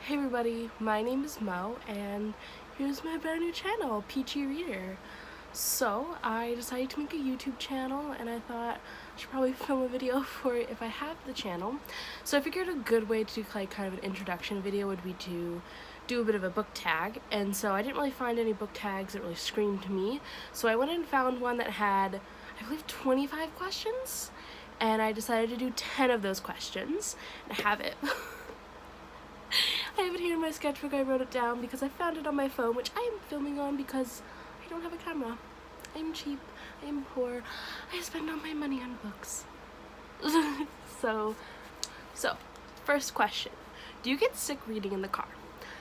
Hey everybody, my name is Mo, and here's my brand new channel, Peachy Reader. So, I decided to make a YouTube channel, and I thought I should probably film a video for it if I have the channel. So I figured a good way to do kind of an introduction video would be to do a bit of a book tag, and so I didn't really find any book tags that really screamed to me, so I went and found one that had, I believe, 25 questions, and I decided to do 10 of those questions, and I have it. I have it here in my sketchbook. I wrote it down because I found it on my phone, which I am filming on because I don't have a camera. I'm cheap. I'm poor. I spend all my money on books. So, first question. Do you get sick reading in the car?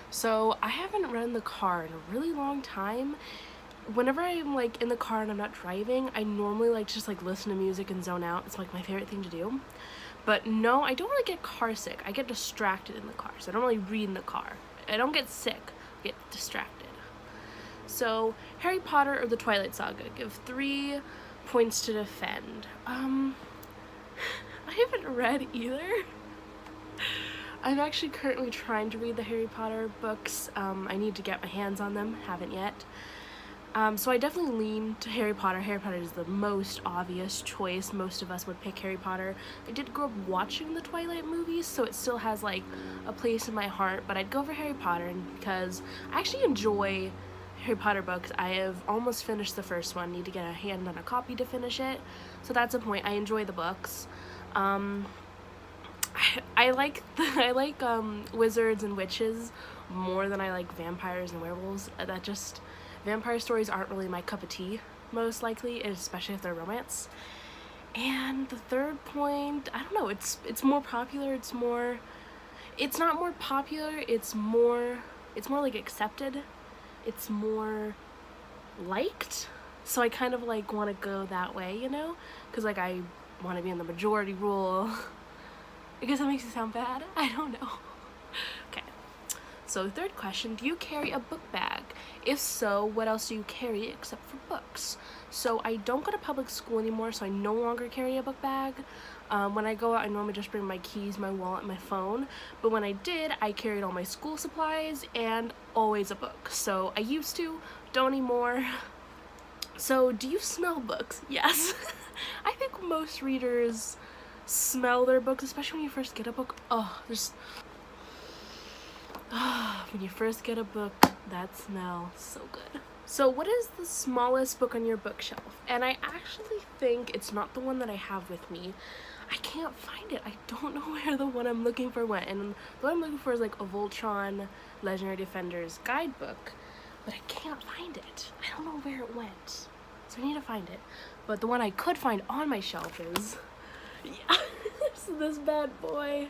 So, I haven't read in the car in a really long time. Whenever I'm in the car and I'm not driving, I normally just listen to music and zone out. It's my favorite thing to do. But no, I don't really get car sick. I get distracted in the car, so I don't really read in the car. I don't get sick, I get distracted. So, Harry Potter or the Twilight Saga? Give 3 points to defend. I haven't read either. I'm actually currently trying to read the Harry Potter books. I need to get my hands on them, haven't yet. So I definitely lean to Harry Potter. Harry Potter is the most obvious choice. Most of us would pick Harry Potter. I did grow up watching the Twilight movies, so it still has a place in my heart, but I'd go for Harry Potter because I actually enjoy Harry Potter books. I have almost finished the first one. Need to get a hand on a copy to finish it. So that's a point. I enjoy the books. I like wizards and witches more than I like vampires and werewolves. Vampire stories aren't really my cup of tea, most likely, especially if they're romance. And the third point, I don't know, it's more popular, it's not more popular, it's more accepted, it's more liked, so I kind of want to go that way, you know, because I want to be in the majority rule. I guess that makes it sound bad, I don't know. Okay. So, third question, do you carry a book bag? If so, what else do you carry except for books? So, I don't go to public school anymore, so I no longer carry a book bag. When I go out, I normally just bring my keys, my wallet, my phone. But when I did, I carried all my school supplies and always a book. So, I used to, don't anymore. So, do you smell books? Yes. I think most readers smell their books, especially when you first get a book. When you first get a book, that smell, so good. So what is the smallest book on your bookshelf? And I actually think it's not the one that I have with me. I can't find it. I don't know where the one I'm looking for went. And the one I'm looking for is a Voltron Legendary Defenders guidebook, but I can't find it. I don't know where it went. So I need to find it. But the one I could find on my shelf is, this bad boy.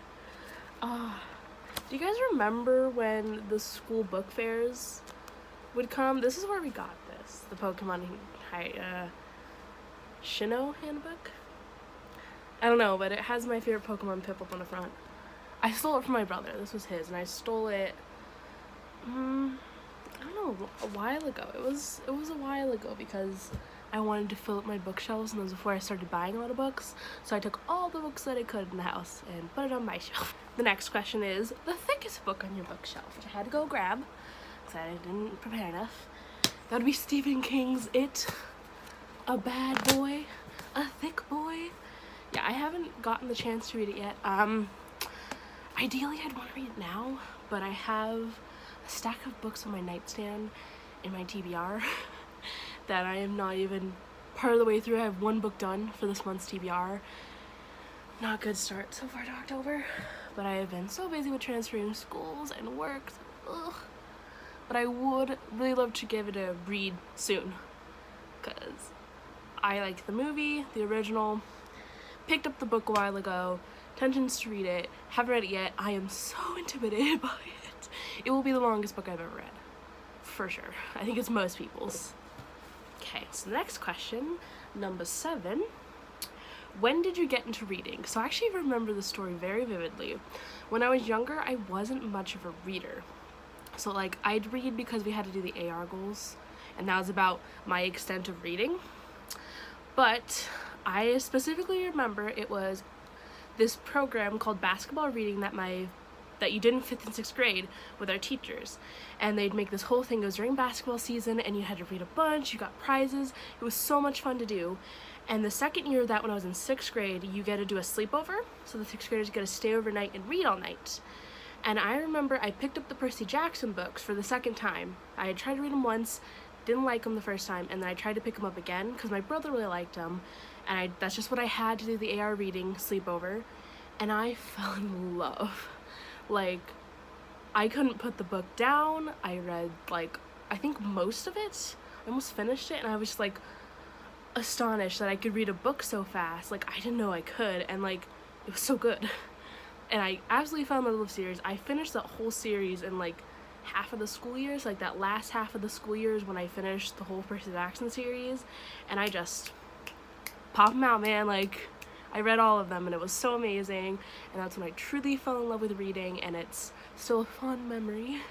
Do you guys remember when the school book fairs would come? This is where we got this. The Pokemon Sinnoh handbook? I don't know, but it has my favorite Pokemon Piplup on the front. I stole it from my brother. This was his, and I stole it, I don't know, a while ago. It was a while ago because I wanted to fill up my bookshelves, and that was before I started buying a lot of books. So I took all the books that I could in the house and put it on my shelf. The next question is the thickest book on your bookshelf, which I had to go grab because I didn't prepare enough. That would be Stephen King's It. A bad boy, a thick boy. Yeah, I haven't gotten the chance to read it yet. Ideally I'd want to read it now, but I have a stack of books on my nightstand in my TBR that I am not even part of the way through. I have 1 book done for this month's TBR. Not a good start so far to October, but I have been so busy with transferring schools and work. Ugh. But I would really love to give it a read soon, because I like the movie, the original, picked up the book a while ago, intentions to read it, haven't read it yet. I am so intimidated by it. It will be the longest book I've ever read, for sure. I think it's most people's. Okay, so the next question, number 7. When did you get into reading? So I actually remember the story very vividly. When I was younger, I wasn't much of a reader. So I'd read because we had to do the AR goals, and that was about my extent of reading. But I specifically remember it was this program called basketball reading that my that you did in 5th and 6th grade with our teachers. And they'd make this whole thing. It was during basketball season, and you had to read a bunch, you got prizes. It was so much fun to do. And the second year of that, when I was in 6th grade, you get to do a sleepover. So the 6th graders get to stay overnight and read all night. And I remember I picked up the Percy Jackson books for the second time. I had tried to read them once, didn't like them the first time, and then I tried to pick them up again because my brother really liked them. And that's just what I had to do, the AR reading sleepover. And I fell in love. Like, I couldn't put the book down. I read, like, I think most of it. I almost finished it, and I was just, like, astonished that I could read a book so fast. Like, I didn't know I could, and, like, it was so good. And I absolutely fell in love with the series. I finished that whole series in, like, half of the school years. Like, that last half of the school years when I finished the whole Percy Jackson series. And I just popped them out, man. Like, I read all of them, and it was so amazing. And that's when I truly fell in love with reading, and it's still a fond memory.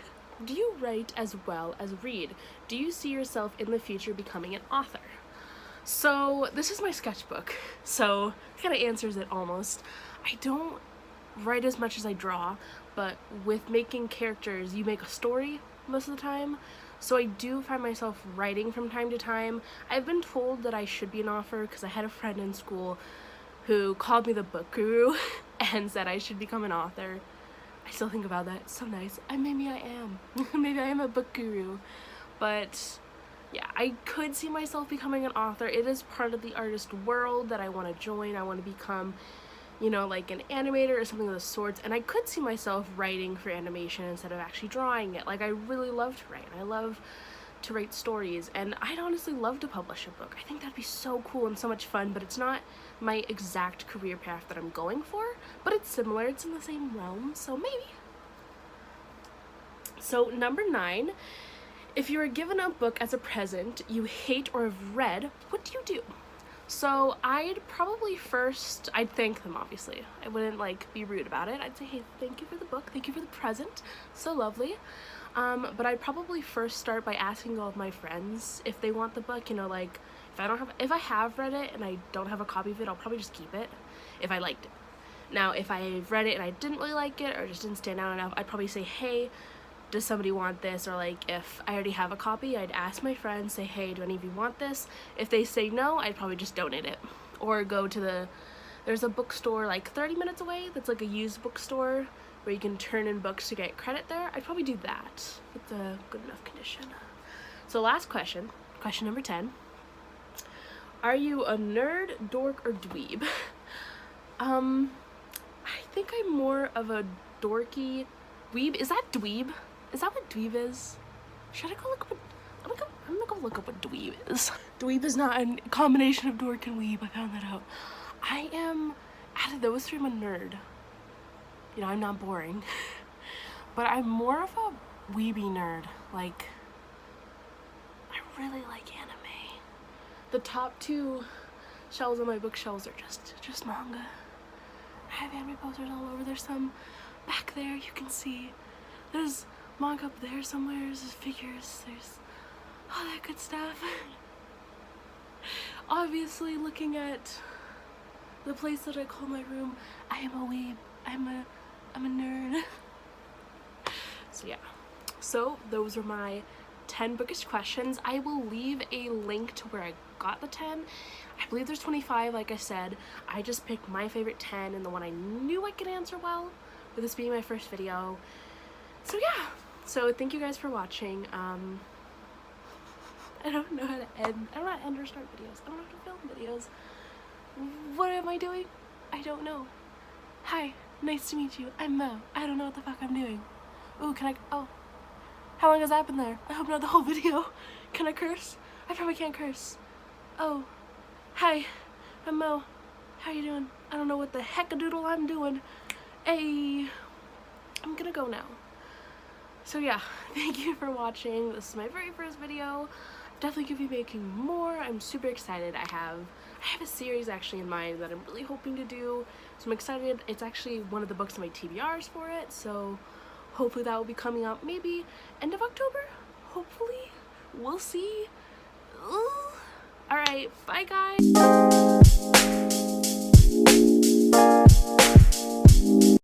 Do you write as well as read? Do you see yourself in the future becoming an author? So this is my sketchbook, so it kind of answers it almost. I don't write as much as I draw, but with making characters, you make a story most of the time. So I do find myself writing from time to time. I've been told that I should be an author because I had a friend in school who called me the book guru and said I should become an author. I still think about that. It's so nice. Maybe I am. Maybe I am a book guru. But yeah, I could see myself becoming an author. It is part of the artist world that I want to join. I want to become, you know, like an animator or something of the sorts. And I could see myself writing for animation instead of actually drawing it. Like, I really love to write. I love to write stories, and I'd honestly love to publish a book. I think that'd be so cool and so much fun, but it's not my exact career path that I'm going for, but it's similar. It's in the same realm, so maybe. So number 9, if you were given a book as a present you hate or have read, what do you do? So I'd probably first, I'd thank them, obviously. I wouldn't, like, be rude about it. I'd say, hey, thank you for the book, thank you for the present, so lovely. But I'd probably first start by asking all of my friends if they want the book. You know, like, if I have read it and I don't have a copy of it, I'll probably just keep it if I liked it. Now, if I've read it and I didn't really like it or just didn't stand out enough, I'd probably say, hey, does somebody want this? Or, like, if I already have a copy, I'd ask my friends, say, hey, do any of you want this? If they say no, I'd probably just donate it. Or go to there's a bookstore like 30 minutes away that's like a used bookstore where you can turn in books to get credit there. I'd probably do that with the good enough condition. So last question number 10. Are you a nerd, dork, or dweeb? I think I'm more of a dorky dweeb. Is that dweeb? Is that what dweeb is? Should I go look up I'm gonna go look up what dweeb is. Dweeb is not a combination of dork and weeb. I found that out. I am, out of those three, I'm a nerd. You know, I'm not boring. But I'm more of a weeby nerd. Like, I really like anime. The top 2 shelves on my bookshelves are just manga. I have anime posters all over. There's some back there you can see. There's manga up there somewhere. There's figures. There's all that good stuff. Obviously, looking at the place that I call my room, I am a weeb. I'm a nerd. So yeah. So those are my 10 bookish questions. I will leave a link to where I got the 10. I believe there's 25, like I said. I just picked my favorite 10 and the one I knew I could answer well, with this being my first video. So yeah. So thank you guys for watching. I don't know how to end. I don't know how to end or start videos. I don't know how to film videos. What am I doing? I don't know. Hi, nice to meet you. I'm Mo. I don't know what the fuck I'm doing. Ooh, oh. How long has that been there? I hope not the whole video. Can I curse? I probably can't curse. Oh. Hi, I'm Mo. How you doing? I don't know what the heck-a-doodle I'm doing. Hey. I'm gonna go now. So yeah, thank you for watching. This is my very first video. Definitely gonna be making more. I'm super excited. I have a series actually in mind that I'm really hoping to do, so I'm excited. It's actually one of the books in my TBRs for it, so hopefully that will be coming out maybe end of October. Hopefully, we'll see. Alright, bye guys.